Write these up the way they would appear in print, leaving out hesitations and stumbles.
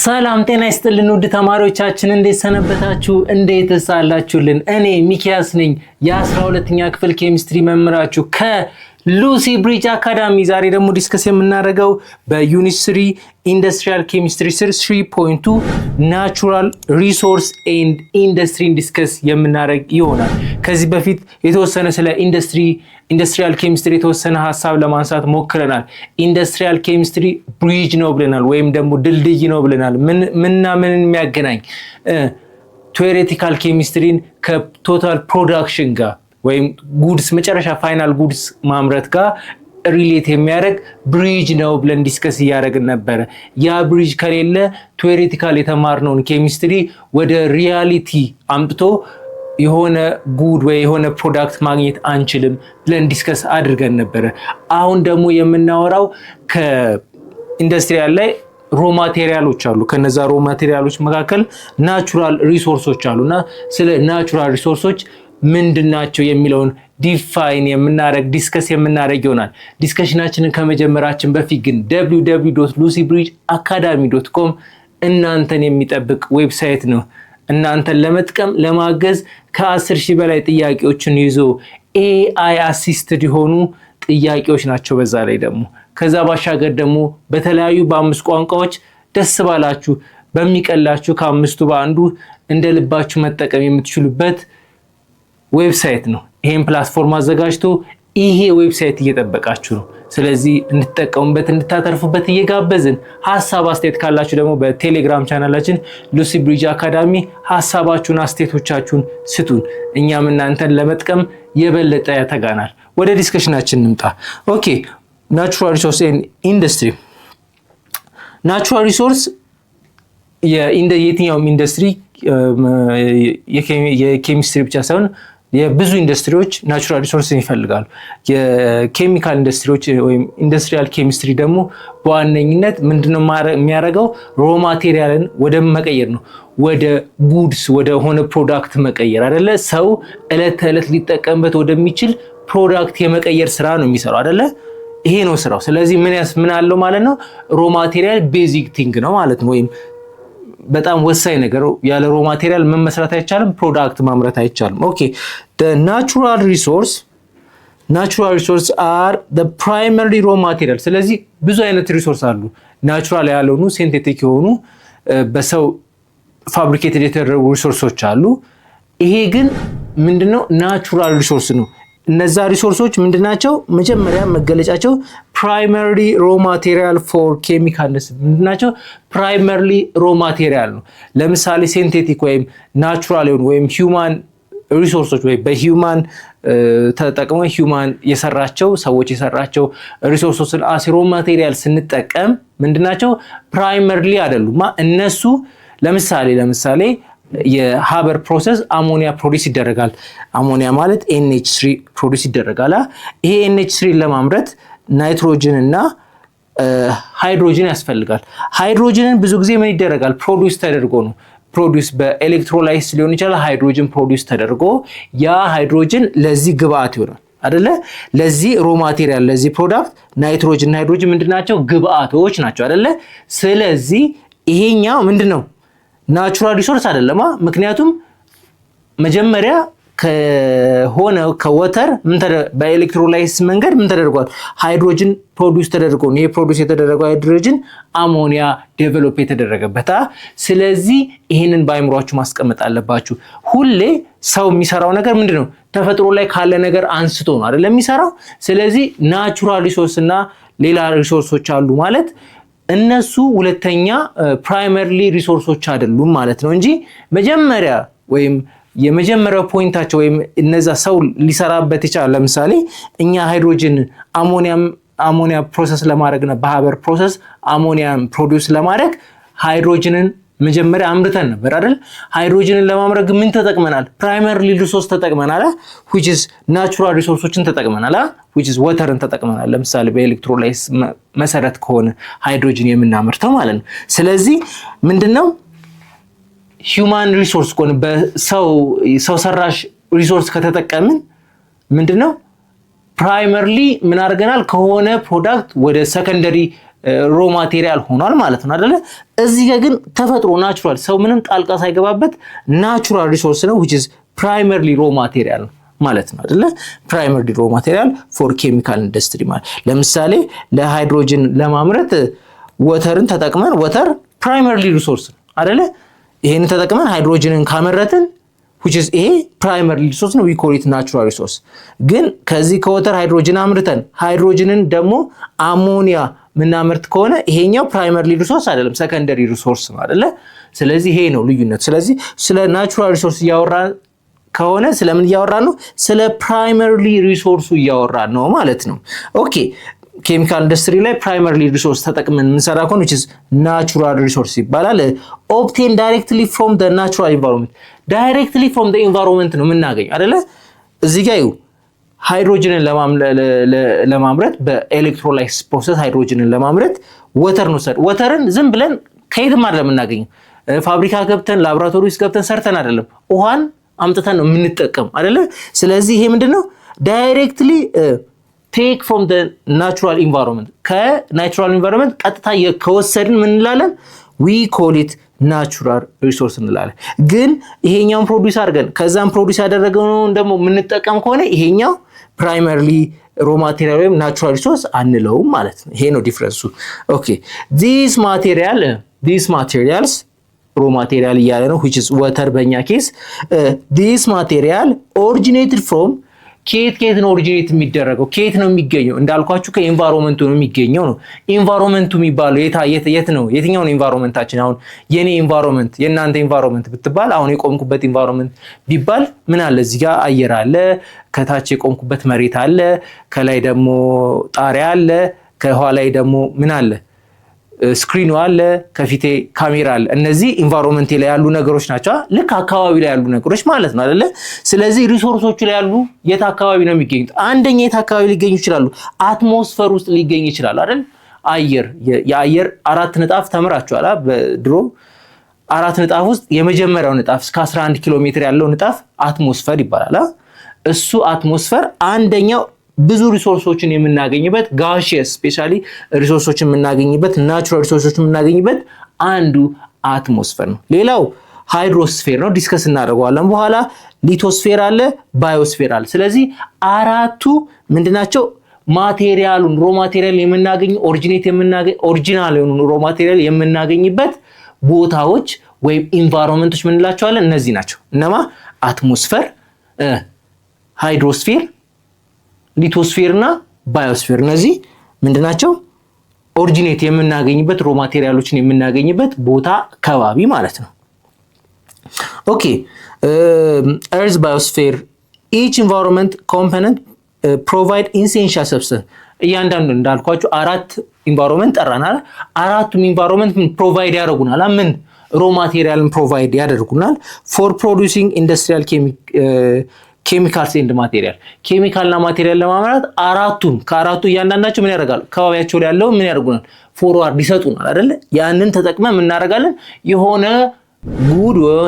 ሰላም ጤና ይስጥልን ውድ ተማሪዎቻችን እንዴት ሰነበታችሁ? እንዴት ሳላችሁልን? እኔ ሚኪያስ ነኝ የ12ኛ ክፍል ኬሚስትሪ መምህራችሁ ከሉሲ ብሪጅ አካዳሚ። ዛሬ ደግሞ ዲስከስ የምናደርገው በዩኒት 3 ኢንዱስትሪያል ኬሚስትሪ ስር 3.2 ናቹራል ሪሶርስ ኤንድ ኢንዱስትሪን ዲስከስ የምናደርግ ይሆናል። ከዚህ በፊት የተወሰነ ስለ ኢንዱስትሪያል ኬሚስትሪ የተወሰነ ሐሳብ ለማንሳት ሞክረናል። ኢንዱስትሪያል ኬሚስትሪ ብሪጅ ነው ብለናል፣ ወይም ደግሞ ድልድይ ነው ብለናል። ምንና ምንን የሚያገናኝ ቴዎሬቲካል ኬሚስትሪን ከቶታል ፕሮዳክሽን ጋር ወይም ጉድስ መጨረሻ ፋይናል ጉድስ ማምረት ጋር ሪሌት የሚያደርግ ብሪጅ ነው ብለን ዲስከስ እያደረግን ነበረ። ያ ብሪጅ ከሌለ ቴዎሬቲካል የተማርነውን ኬሚስትሪ ወደ ሪያሊቲ አምጥቶ የሆነ ጉድ ወይ የሆነ ፕሮዳክት ማግኘት አንችልም ብለን ዲስከስ አድርገን ነበረ። አሁን ደግሞ የምናወራው ከኢንዱስትሪያል ላይ ሮ ማቴሪያሎች አሉ። ከነዛ ሮ ማቴሪያሎች መካከል ናቹራል ሪሶርሶች አሉና ስለ ናቹራል ሪሶርሶች ምንድናቸው የሚለውን ዲፋይን የምናደርግ ዲስከስ የምናደርግ ይሆናል። ዲስከሽናችንን ከመጀመራችን በፊት ግን www.lucybridgeacademy.com እናንተን የሚጠብቅ ዌብሳይት ነው። እናንተን ለመጥቀም ለማገዝ ከ10,000 በላይ ጥያቄዎችን ይዞ AI አሲስትድ የሆኑ ጥያቄዎች ናቸው። በዛ ላይ ደግሞ ከዛ ባሻገር ደግሞ በተለያዩ በ5 ቋንቋዎች ደስ ባላችሁ በሚቀላችሁ ከ5ቱ በአንዱ እንደ ልባችሁ መጠቀም የምትችሉበት ዌብሳይት ነው። ይሄን ፕላትፎርም አዘጋጅቶ ይሄ ዌብሳይት እየጠበቃችሁ ነው። ስለዚህ እንድትጠቀሙበት እንድታተርፉበት እየጋበዝን ሐሳብ አስተያየት ካላችሁ ደግሞ በቴሌግራም ቻናላችን ሉሲ ብሪጅ አካዳሚ ሐሳባችሁን አስተያየቶቻችሁን ስጡን። እኛም እናንተን ለመጥቀም የበለጠ ያተጋናል። ወደ ዲስከሽናችን እንምጣ። ኦኬ፣ ናቹራል ሪሶርስ ኤንድ ኢንዱስትሪ። ናቹራል ሪሶርስ የየትኛውም ኢንዱስትሪ የኬሚስትሪ ብቻ ሳይሆን የብዙ ኢንዱስትሪዎች ናቹራል ሪሶርስን ይፈልጋሉ። የኬሚካል ኢንዱስትሪዎች ወይም ኢንዱስትሪያል ኬሚስትሪ ደግሞ በዋነኝነት ምንድነው የሚያደርገው? ሮ ማቴሪያልን ወደ መቀየር ነው፣ ወደ ጉድስ ወደ ሆነ ፕሮዳክት መቀየር አይደለ? ሰው እለት ተዕለት ሊጠቀምበት ወደሚችል ፕሮዳክት የመቀየር ስራ ነው የሚሰራው አይደለ? ይሄ ነው ስራው። ስለዚህ ምን አለው ማለት ነው? ሮ ማቴሪያል ቤዚክ ቲንግ ነው ማለት ነው፣ ወይም በጣም ወሳኝ ነገር። ያለ ሮ ማቴሪያል ምን መስራት አይቻልም? ፕሮዳክት ማምረት አይቻልም። ኦኬ the natural resource are the primary raw material። ስለዚህ ብዙ አይነት ሪሶርስ አሉ። ናቹራል ያልሆኑ ሲንቴቲክ የሆኑ በሰው ፋብሪኬትድ የተደረጉ ሪሶርሶች አሉ። ይሄ ግን ምንድነው? ናቹራል ሪሶርስ ነው። እነዛ ሪሶርሶች ምንድናቸው? መጀመሪያ መገለጫቸው ፕራይመሪ ሮ ማቴሪያል ፎር ኬሚካልስ ምንድናቸው? ፕራይመሪ ሮ ማቴሪያል ነው። ለምሳሌ ሲንቴቲክ ወይም ናቹራል የሆኑ ወይም ሂውማን ሪሶርሶች ወይ በሂውማን ተጠቅመው ሂውማን የሰራቸው ሰዎች የሰራቸው ሪሶርሶችን አስ ሮ ማቴሪያል ስንጠቀም ምንድናቸው? ፕራይመሪ አይደሉም። እነሱ ለምሳሌ የሃበር ፕሮሰስ አሞኒያ ፕሮዲስ ይደረጋል። አሞኒያ ማለት NH3 ፕሮዲስ ይደረጋል። ይሄ NH3 ለማምረት ናይትሮጅን እና ሃይድሮጅን ያስፈልጋል። ሃይድሮጅንን ብዙ ጊዜ ምን ይደረጋል? ፕሮዲስ ተደርጎ ነው። ፕሮዲስ በኤሌክትሮላይስ ሊሆን ይችላል። ሃይድሮጅን ፕሮዲስ ተደርጎ ያ ሃይድሮጅን ለዚህ ግብአት ይሆናል አይደለ? ለዚህ ሮ ማቴሪያል ለዚህ ፕሮዳክት ናይትሮጅን እና ሃይድሮጅን ምንድናቸው? ግብአቶች ናቸው አይደለ? ስለዚህ ይሄኛው ምንድነው? ናቹራል ሪሶርስ አይደለም። ምክንያቱም መጀመሪያ ከወተር በኤሌክትሮላይስ መንገድ ምን ተደርጓል? ሃይድሮጅን ፕሮዲውስ ተደርጎ ነው። ይሄ ፕሮዲውስ የተደረገው ሃይድሮጅን አሞኒያ ዴቨሎፕ የተደረገበት። ስለዚህ ይሄንን በአይምሯችሁ ማስቀመጥ አለባችሁ። ሁሌ ሰው የሚሰራው ነገር ምንድነው? ተፈጥሮ ላይ ካለ ነገር አንስቶ ነው አይደለም የሚሰራው። ስለዚህ ናቹራል ሪሶርስ እና ሌላ ሪሶርሶች አሉ ማለት እነሱ ሁለተኛ ፕራይመሪ ሪሶርሶች አይደሉም ማለት ነው እንጂ መጀመሪያ ወይም የመጀመሪያው ፖይንታቸው ወይም እነዛ ሰው ሊሰራበት ይችላል። ለምሳሌ እኛ ሃይድሮጅን አሞኒያ ፕሮሰስ ለማድረግ ነው፣ በሃበር ፕሮሰስ አሞኒያን ፕሮዲውስ ለማድረግ ሃይድሮጅንን መጀመሪያ አምርተን ነበር አይደል? ሃይድሮጅንን ለማምረት ምን ተጠቅመናል? ፕራይመሪ ሪሶርስ ተጠቅመናል፣ which is ናቹራል ሪሶርሶችን ተጠቅመናል፣ which is ወተርን ተጠቅመናል። ለምሳሌ በኤሌክትሮላይስ መሰረት ከሆነ ሃይድሮጅን የምናመርተው ማለት ነው። ስለዚህ ምንድነው ሂውማን ሪሶርስ ከሆነ በሰው ሰራሽ ሪሶርስ ከተጠቀምን ምንድነው ፕራይመሪሊ ምን አድርገናል? ከሆነ ፕሮዳክት ወደ ሰከንደሪ ሮ ማቴሪያል ሆኗል ማለት ነው አይደለ? እዚህ ጋር ግን ተፈጥሮ ናቹራል ሰው ምንም ጣልቃ ሳይገባበት ናቹራል ሪሶርስ ነው which is primarily ሮ ማቴሪያል ነው ማለት ነው አይደለ? ፕራይመሪ ሮ ማቴሪያል ፎር ኬሚካል ኢንዱስትሪ ማለት ለምሳሌ ለሃይድሮጅን ለማምረት ወተርን ተጠቅመን ወተር ፕራይመሪ ሪሶርስ ነው አይደለ? ይሄን ተጠቅመን ሃይድሮጅንን ካመረትን which is ይሄ ፕራይመሪ ሪሶርስ ነው we call it natural resource። ግን ከዚህ ከወተር ሃይድሮጅን አምርተን ሃይድሮጅንን ደግሞ አሞኒያ ምናመርት ከሆነ ይሄኛው ፕራይመሪ ሪሶርስ አይደለም ሰከንደሪ ሪሶርስ ነው አይደለ? ስለዚህ ይሄ ነው ልዩነት። ስለዚህ ስለ ናቹራል ሪሶርስ እያወራን ከሆነ ስለምን እያወራን ነው? ስለ ፕራይመሪ ሪሶርሱ እያወራን ነው ማለት ነው። ኦኬ ኬሚካል ኢንዱስትሪ ላይ ፕራይመሪ ሪሶርስ ተጠቅመን የምንሰራ ከሆነ which is natural resource ይባላል። obtain directly from the natural environment directly from the environment ነው የምናገኘው አይደለ? እዚህ ጋር ሃይድሮጅንን ለማምረት በኤሌክትሮላይሲስ ፕሮሰስ ሃይድሮጅንን ለማምረት ወተር ነው ወተርን ዝም ብለን ከየትም አይደለም የምናገኘው። ፋብሪካ ገብተን ላቦራቶሪ ውስጥ ገብተን ሰርተን አይደለም፣ ውሃን አምጥተን ነው የምንጠቀም አይደለ? ስለዚህ ይሄ ምንድነው ዳይሬክትሊ ቴክ ፍሮም ዘ ናቹራል ኢንቫይሮንመንት ከናቹራል ኢንቫይሮንመንት ቀጥታ ከወሰድን ምን እንላለን? ዊ ኮል ኢት ናቹራል ሪሶርስ እንላለን። ግን ይሄኛውን ፕሮዲዩስ አድርገን ከዛም ፕሮዲዩስ ያደረገውን ደግሞ የምንጠቀም ከሆነ ይሄኛው ፕራይመሪሊ ሮ ማቴሪያል ወይም ናቹራል ሪሶርስ አንለውም ማለት ነው። ይሄ ነው ዲፍረንሱ። ኦኬ ዲስ ማቴሪያልስ ሮ ማቴሪያል እያለ ነው which is water በእኛ ኬስ this material originated from ከየት ነው ኦሪጂኔት የሚደረገው? ከየት ነው የሚገኘው? እንዳልኳችሁ ከኢንቫይሮንመንቱ ነው የሚገኘው ነው። ኢንቫይሮንመንቱ የሚባለው የት ነው? የትኛው ነው ኢንቫይሮንመንታችን? አሁን የኔ ኢንቫይሮንመንት የእናንተ ኢንቫይሮንመንት ብትባል አሁን የቆምኩበት ኢንቫይሮንመንት ቢባል ምን አለ? እዚህ ጋር አየር አለ፣ ከታች የቆምኩበት መሬት አለ፣ ከላይ ደግሞ ጣሪያ አለ፣ ከኋላይ ደግሞ ምን አለ? ስክሪኑ አለ፣ ከፊቴ ካሜራ አለ። እነዚህ ኢንቫይሮንመንት ላይ ያሉ ነገሮች ናቸው። ልክ አካባቢ ላይ ያሉ ነገሮች ማለት ነው አይደለ? ስለዚህ ሪሶርሶቹ ላይ ያሉ የት አካባቢ ነው የሚገኙት? አንደኛ የት አካባቢ ሊገኙ ይችላሉ? አትሞስፈር ውስጥ ሊገኝ ይችላል አይደል? አየር የአየር 4 ንጣፍ ተምራችኋል። በድሮ 4 ንጣፍ ውስጥ የመጀመሪያው ንጣፍ እስከ 11 ኪሎ ሜትር ያለው ንጣፍ አትሞስፈር ይባላል። እሱ አትሞስፈር አንደኛው ብዙ ሪሶርሶችን የምናገኝበት ጋሺየስ ስፔሻሊ ሪሶርሶችን የምናገኝበት ናቹራል ሪሶርሶችን የምናገኝበት አንዱ አትሞስፌር ነው። ሌላው ሃይድሮስፌር ነው፣ ዲስከስ እናደርገዋለን በኋላ። ሊቶስፌር አለ፣ ባዮስፌር አለ። ስለዚህ አራቱ ምንድናቸው? ማቴሪያሉን ሮ ማቴሪያል የምናገኝ ኦሪጂናል የሆኑ ሮ ማቴሪያል የምናገኝበት ቦታዎች ወይም ኢንቫይሮንመንቶች ምንላቸዋለን? እነዚህ ናቸው። እነማ? አትሞስፌር፣ ሃይድሮስፌር፣ ሊቶስፌር እና ባዮስፌር። እነዚህ ምንድናቸው? ኦሪጂኔት የምናገኝበት ሮ ማቴሪያሎችን የምናገኝበት ቦታ ከባቢ ማለት ነው። ኦኬ ኤርዝ ባዮስፌር ኢች ኢንቫይሮንመንት ኮምፖነንት ፕሮቫይድ ኢንሴንሻል ሰብስታንስ። እያንዳንዱ እንዳልኳችሁ 4 ኢንቫይሮንመንት ጠራናል። አራቱም ኢንቫይሮንመንት ፕሮቫይድ ያደርጉናል። ምን ሮ ማቴሪያልን ፕሮቫይድ ያደርጉናል ፎር ፕሮዲዩሲንግ ኢንዱስትሪያል ኬሚካልስ ኤንድ ማቴሪያል። ኬሚካልና ማቴሪያል ለማምረት ከአራቱ እያንዳንዳቸው ምን ያደርጋሉ? ከባቢያቸው ላይ ያለው ምን ያደርጉናል? ፎርዋርድ ይሰጡናል አይደለ? ያንን ተጠቅመን ምን እናደርጋለን?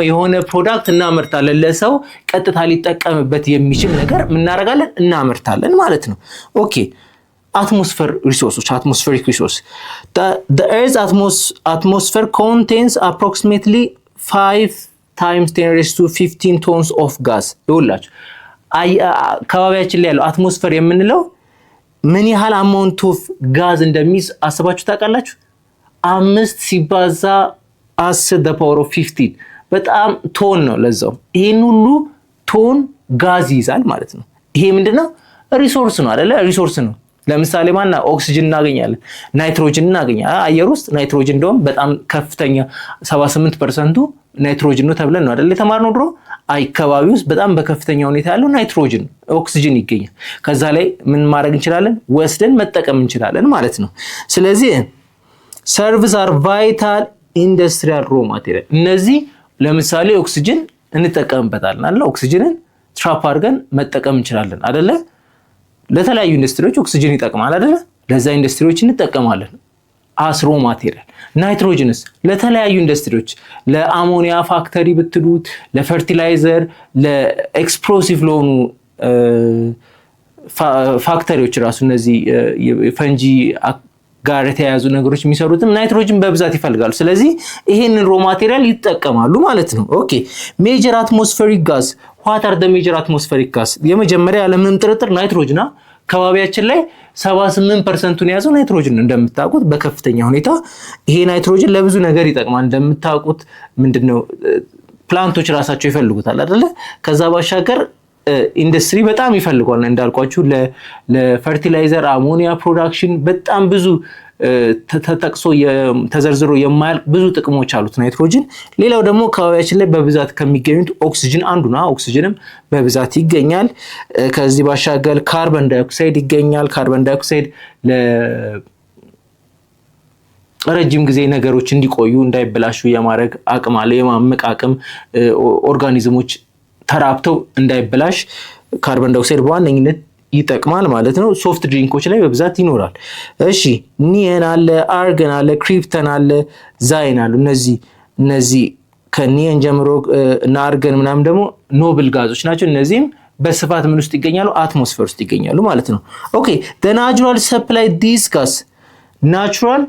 የሆነ ፕሮዳክት እናመርታለን። ለሰው ቀጥታ ሊጠቀምበት የሚችል ነገር ምን እናደርጋለን? እናመርታለን ማለት ነው። ኦኬ atmospheric resource. The Earth's atmosphere contains approximately 5 times 10 raised to 15 tons of gas. ይውላችሁ ከባቢያችን ላይ ያለው አትሞስፌር የምንለው ምን ያህል አማውንት ኦፍ ጋዝ እንደሚይዝ አስባችሁ ታውቃላችሁ? 5 ሲባዛ 10 the power of 15 በጣም ቶን ነው። ለዛው ይሄን ሁሉ ቶን ጋዝ ይይዛል ማለት ነው። ይሄ ምንድነው? ሪሶርስ ነው አይደለ? ሪሶርስ ነው። ለምሳሌ ማና ኦክሲጅን እናገኛለን፣ ናይትሮጅን እናገኛለን። አየር ውስጥ ናይትሮጅን እንደውም በጣም ከፍተኛ 78% ናይትሮጅን ነው ተብለን ነው አይደል የተማርነው ድሮ። ከባቢ ውስጥ በጣም በከፍተኛ ሁኔታ ያለው ናይትሮጅን ኦክሲጅን ይገኛል። ከዛ ላይ ምን ማድረግ እንችላለን? ወስደን መጠቀም እንችላለን ማለት ነው። ስለዚህ ሰርቪስ አር ቫይታል ኢንዱስትሪያል ሮ ማቴሪያል። እነዚህ ለምሳሌ ኦክሲጅን እንጠቀምበታለን አይደል? ኦክሲጅንን ትራፕ አድርገን መጠቀም እንችላለን አይደለ? ለተለያዩ ኢንዱስትሪዎች ኦክሲጅን ይጠቅማል አይደለ? ለዛ ኢንዱስትሪዎች እንጠቀማለን አስሮ ማቴሪያል። ናይትሮጅንስ ለተለያዩ ኢንዱስትሪዎች ለአሞኒያ ፋክተሪ ብትሉት፣ ለፈርቲላይዘር፣ ለኤክስፕሎሲቭ ለሆኑ ፋክተሪዎች ራሱ እነዚህ ፈንጂ ጋር የተያያዙ ነገሮች የሚሰሩትም ናይትሮጅን በብዛት ይፈልጋሉ። ስለዚህ ይሄንን ሮ ማቴሪያል ይጠቀማሉ ማለት ነው። ኦኬ ሜጀር አትሞስፌሪክ ጋዝ ዋት አር ዘ ሜጀር አትሞስፌሪክ ጋዝ? የመጀመሪያ ያለምንም ጥርጥር ናይትሮጅን ነው። ከባቢያችን ላይ 78%ን የያዘው ናይትሮጅን እንደምታውቁት በከፍተኛ ሁኔታ። ይሄ ናይትሮጅን ለብዙ ነገር ይጠቅማል እንደምታውቁት። ምንድነው ፕላንቶች ራሳቸው ይፈልጉታል አይደለ? ከዛ ባሻገር ኢንዱስትሪ በጣም ይፈልጓል እንዳልኳችሁ ለፈርቲላይዘር አሞኒያ ፕሮዳክሽን በጣም ብዙ ተጠቅሶ ተዘርዝሮ የማያልቅ ብዙ ጥቅሞች አሉት ናይትሮጅን። ሌላው ደግሞ አካባቢያችን ላይ በብዛት ከሚገኙት ኦክሲጅን አንዱ ነው። ኦክሲጅንም በብዛት ይገኛል። ከዚህ ባሻገር ካርበን ዳይኦክሳይድ ይገኛል። ካርበን ዳይኦክሳይድ ለረጅም ጊዜ ነገሮች እንዲቆዩ እንዳይበላሹ የማድረግ አቅም አለ። የማመቅ አቅም ኦርጋኒዝሞች ተራብተው እንዳይበላሽ ካርበን ዳይኦክሳይድ በዋነኝነት ይጠቅማል ማለት ነው። ሶፍት ድሪንኮች ላይ በብዛት ይኖራል። እሺ ኒየን አለ፣ አርገን አለ፣ ክሪፕተን አለ፣ ዛይን አሉ። እነዚህ ከኒየን ጀምሮ እና አርገን ምናምን ደግሞ ኖብል ጋዞች ናቸው። እነዚህም በስፋት ምን ውስጥ ይገኛሉ? አትሞስፌር ውስጥ ይገኛሉ ማለት ነው። ኦኬ the natural supply this gas natural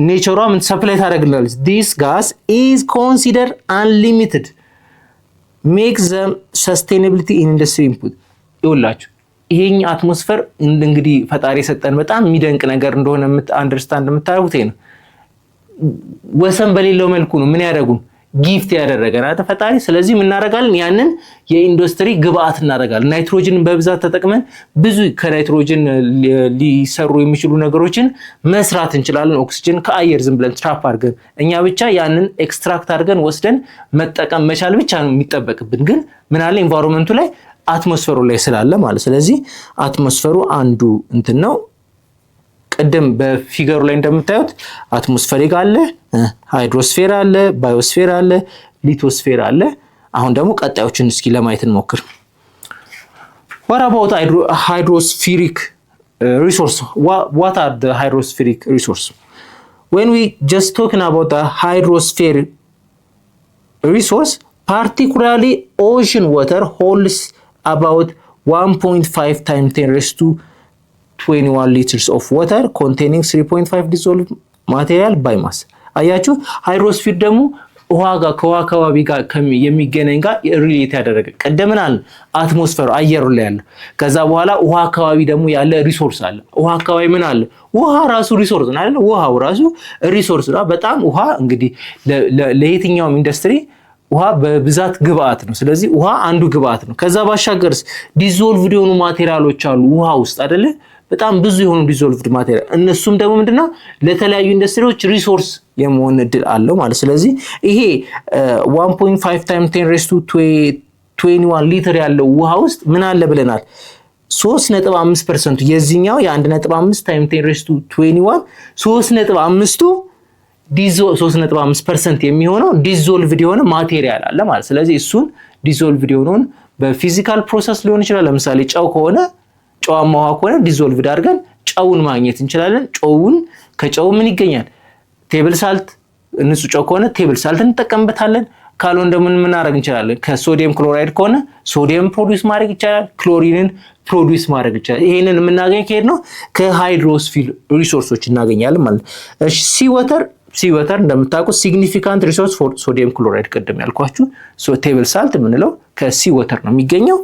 ኔቸሯ ምን ሰፕላይ ታደርግልናለች? this gas is considered unlimited makes them sustainability in industry input ይውላችሁ ይሄኝ አትሞስፌር እንግዲህ ፈጣሪ የሰጠን በጣም የሚደንቅ ነገር እንደሆነ አንደርስታንድ የምታደርጉት ነው። ወሰን በሌለው መልኩ ነው ምን ያደርጉን ጊፍት ያደረገን አይደል ፈጣሪ። ስለዚህ ምን እናደርጋለን? ያንን የኢንዱስትሪ ግብአት እናደርጋለን። ናይትሮጅን በብዛት ተጠቅመን ብዙ ከናይትሮጅን ሊሰሩ የሚችሉ ነገሮችን መስራት እንችላለን። ኦክሲጅን ከአየር ዝም ብለን ትራፕ አድርገን እኛ ብቻ ያንን ኤክስትራክት አድርገን ወስደን መጠቀም መቻል ብቻ ነው የሚጠበቅብን። ግን ምን አለ ኢንቫይሮንመንቱ ላይ አትሞስፌሩ ላይ ስላለ ማለት። ስለዚህ አትሞስፌሩ አንዱ እንትን ነው። ቅድም በፊገሩ ላይ እንደምታዩት አትሞስፌሪክ አለ፣ ሃይድሮስፌር አለ፣ ባዮስፌር አለ፣ ሊቶስፌር አለ። አሁን ደግሞ ቀጣዮችን እስኪ ለማየት እንሞክር። what about hydrospheric resource? what are the hydrospheric resource? when we just talking about the hydrosphere resource, particularly ocean water holds about 1.5 times 10 raised to 21 liters of water containing 3.5 dissolved material by mass. አያችሁ ሃይድሮስፊር ደግሞ ውሃ ጋር ከውሃ አካባቢ ጋር የሚገናኝ ጋር ሪሌት ያደረገ ቀደምናል አትሞስፌሩ አየሩ ላይ ያለ። ከዛ በኋላ ውሃ አካባቢ ደግሞ ያለ ሪሶርስ አለ። ውሃ አካባቢ ምን አለ? ውሃ ራሱ ሪሶርስ ነው አይደል? ውሃው ራሱ ሪሶርስ ነው። በጣም ውሃ እንግዲህ ለየትኛውም ኢንዱስትሪ ውሃ በብዛት ግብአት ነው። ስለዚህ ውሃ አንዱ ግብአት ነው። ከዛ ባሻገርስ ዲዞልቭድ የሆኑ ማቴሪያሎች አሉ ውሃ ውስጥ አይደለ? በጣም ብዙ የሆኑ ዲዞልቭድ ማቴሪያል እነሱም ደግሞ ምንድነው ለተለያዩ ኢንዱስትሪዎች ሪሶርስ የመሆን እድል አለው ማለት። ስለዚህ ይሄ 1.5 times 10 raised to 21 ሊትር ያለው ውሃ ውስጥ ምን አለ ብለናል? 3.5% የዚህኛው የ1.5 times 10 raised to 21 3.5ቱ 3.5% የሚሆነው ዲዞልቭድ የሆነ ማቴሪያል አለ ማለት። ስለዚህ እሱን ዲዞልቭድ የሆነውን በፊዚካል ፕሮሰስ ሊሆን ይችላል። ለምሳሌ ጨው ከሆነ ጨዋማ ውሃ ከሆነ ዲዞልቭድ አድርገን ጨውን ማግኘት እንችላለን። ጨውን ከጨው ምን ይገኛል? ቴብል ሳልት። ንጹህ ጨው ከሆነ ቴብል ሳልት እንጠቀምበታለን። ካልሆነ ደግሞ ምን ማድረግ እንችላለን? ከሶዲየም ክሎራይድ ከሆነ ሶዲየም ፕሮዲዩስ ማድረግ ይቻላል። ክሎሪንን ፕሮዲዩስ ማድረግ ይቻላል። ይሄንን የምናገኝ ከሄድ ነው ከሃይድሮስፊር ሪሶርሶች እናገኛለን ማለት። እሺ ሲ ወተር እንደምታውቁት ሲግኒፊካንት ሪሶርስ ፎር ሶዲየም ክሎራይድ ቀደም ያልኳችሁ ቴብል ሳልት የምንለው ከሲ ወተር ነው የሚገኘው።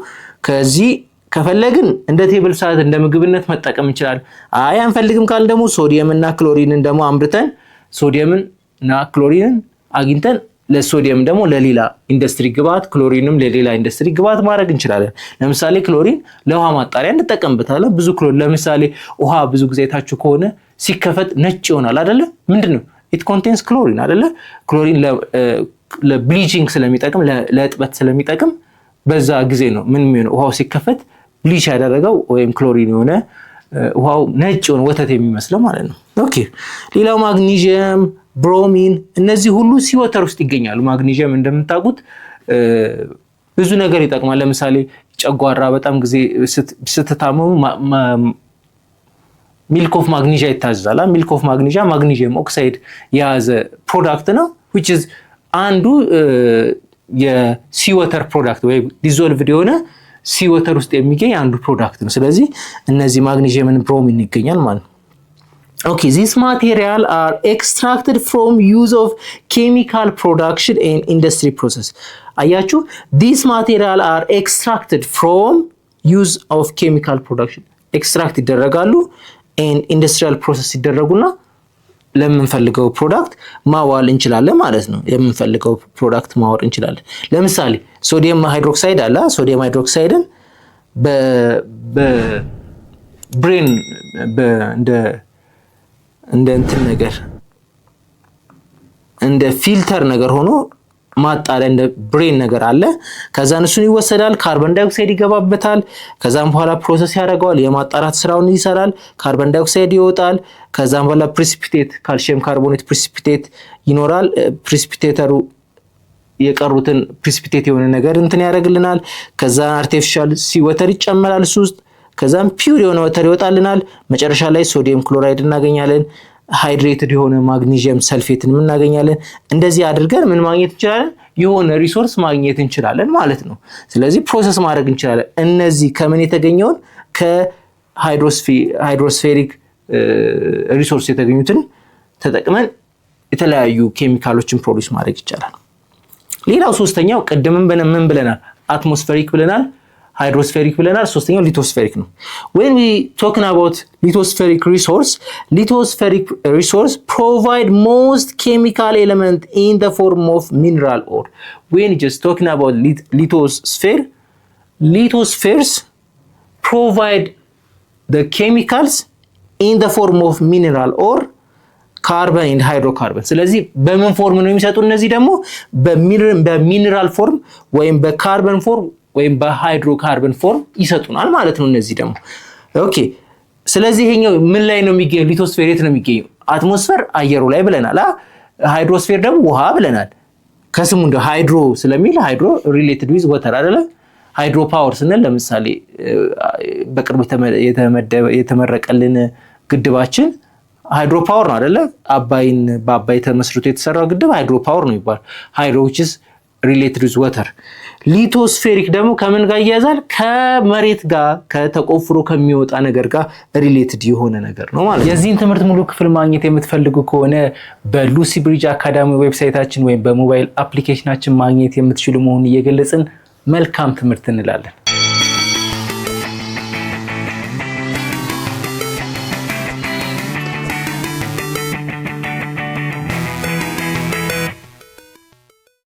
ከዚህ ከፈለግን እንደ ቴብል ሳልት እንደ ምግብነት መጠቀም እንችላለን። አይ አንፈልግም ካል ደግሞ ሶዲየም እና ክሎሪንን ደግሞ አምርተን ሶዲየምን እና ክሎሪንን አግኝተን ለሶዲየም ደግሞ ለሌላ ኢንዱስትሪ ግብአት ክሎሪንም ለሌላ ኢንዱስትሪ ግብአት ማድረግ እንችላለን። ለምሳሌ ክሎሪን ለውሃ ማጣሪያ እንጠቀምበታለን። ብዙ ክሎሪን ለምሳሌ ውሃ ብዙ ጊዜ ታችሁ ከሆነ ሲከፈት ነጭ ይሆናል አይደለ? ምንድነው? it contains chlorine አይደለ? ክሎሪን ለብሊቺንግ ስለሚጠቅም ለእጥበት ስለሚጠቅም በዛ ጊዜ ነው ምን የሚሆነው ውሃው ሲከፈት ብሊች ያደረገው ወይም ክሎሪን የሆነ ውሃው ነጭ የሆነ ወተት የሚመስለው ማለት ነው። ኦኬ ሌላው ማግኒዥየም፣ ብሮሚን እነዚህ ሁሉ ሲወተር ውስጥ ይገኛሉ። ማግኒዥየም እንደምታውቁት ብዙ ነገር ይጠቅማል። ለምሳሌ ጨጓራ በጣም ጊዜ ስትታመሙ ሚልክ ኦፍ ማግኒዥያ ይታዘዛል። ሚልክ ኦፍ ማግኒዥያ ማግኒዥየም ኦክሳይድ የያዘ ፕሮዳክት ነው which is አንዱ የሲወተር ፕሮዳክት ወይ ዲዞልቭድ የሆነ ሲወተር ውስጥ የሚገኝ አንዱ ፕሮዳክት ነው። ስለዚህ እነዚህ ማግኒዥየምን ብሮሚን ይገኛል ማለት ነው። Okay, these material are extracted from use of chemical production and industry process. አያችሁ these material are extracted from use of chemical production. extract ይደረጋሉ and industrial process ይደረጉና ለምንፈልገው ፕሮዳክት ማዋል እንችላለን ማለት ነው። ለምንፈልገው ፕሮዳክት ማዋል እንችላለን። ለምሳሌ ሶዲየም ሃይድሮክሳይድ አለ። ሶዲየም ሃይድሮክሳይድን በብሬን እንደ እንትን ነገር እንደ ፊልተር ነገር ሆኖ ማጣሪያ እንደ ብሬን ነገር አለ። ከዛን እሱን ይወሰዳል፣ ካርቦን ዳይኦክሳይድ ይገባበታል። ከዛም በኋላ ፕሮሰስ ያደርገዋል፣ የማጣራት ስራውን ይሰራል። ካርቦን ዳይኦክሳይድ ይወጣል። ከዛም በኋላ ፕሪሲፒቴት ካልሲየም ካርቦኔት ፕሪሲፒቴት ይኖራል። ፕሪሲፒቴተሩ የቀሩትን ፕሪሲፒቴት የሆነ ነገር እንትን ያደርግልናል። ከዛ አርቲፊሻል ሲወተር ይጨመራል እሱ ውስጥ። ከዛም ፒውር የሆነ ወተር ይወጣልናል። መጨረሻ ላይ ሶዲየም ክሎራይድ እናገኛለን። ሃይድሬትድ የሆነ ማግኒዥየም ሰልፌትን እናገኛለን። እንደዚህ አድርገን ምን ማግኘት እንችላለን? የሆነ ሪሶርስ ማግኘት እንችላለን ማለት ነው። ስለዚህ ፕሮሰስ ማድረግ እንችላለን። እነዚህ ከምን የተገኘውን ከሃይድሮስፌሪክ ሪሶርስ የተገኙትን ተጠቅመን የተለያዩ ኬሚካሎችን ፕሮዲዩስ ማድረግ ይቻላል። ሌላው ሶስተኛው ቅድምም ምን ብለናል? አትሞስፌሪክ ብለናል፣ ሃይድሮስፌሪክ ብለናል። ሶስተኛው ሊቶስፌሪክ ነው። when we talking about lithospheric resource provide most chemical element in the form of mineral ore. when just talking about lithospheres provide the chemicals in the form of mineral ore, carbon and hydrocarbon. ስለዚህ በምን ፎርም ነው የሚሰጡ? እነዚህ ደግሞ በሚነራል ፎርም ወይም በካርበን ፎርም ወይም በሃይድሮካርበን ፎርም ይሰጡናል ማለት ነው። እነዚህ ደግሞ ኦኬ። ስለዚህ ይሄኛው ምን ላይ ነው የሚገኘው? ሊቶስፌር የት ነው የሚገኘው? አትሞስፌር አየሩ ላይ ብለናል። ሃይድሮስፌር ደግሞ ውሃ ብለናል። ከስሙ እንደ ሃይድሮ ስለሚል ሃይድሮ ሪሌትድ ዊዝ ወተር አይደለ? ሃይድሮ ፓወር ስንል ለምሳሌ በቅርቡ የተመረቀልን ግድባችን ሃይድሮ ፓወር ነው አይደለ? በአባይ ተመስርቶ የተሰራው ግድብ ሃይድሮ ፓወር ነው ይባላል። ሃይድሮ which is related with water። ሊቶስፌሪክ ደግሞ ከምን ጋር ይያዛል? ከመሬት ጋር ከተቆፍሮ ከሚወጣ ነገር ጋር ሪሌትድ የሆነ ነገር ነው ማለት ነው። የዚህን ትምህርት ሙሉ ክፍል ማግኘት የምትፈልጉ ከሆነ በሉሲ ብሪጅ አካዳሚ ዌብሳይታችን ወይም በሞባይል አፕሊኬሽናችን ማግኘት የምትችሉ መሆኑን እየገለጽን መልካም ትምህርት እንላለን።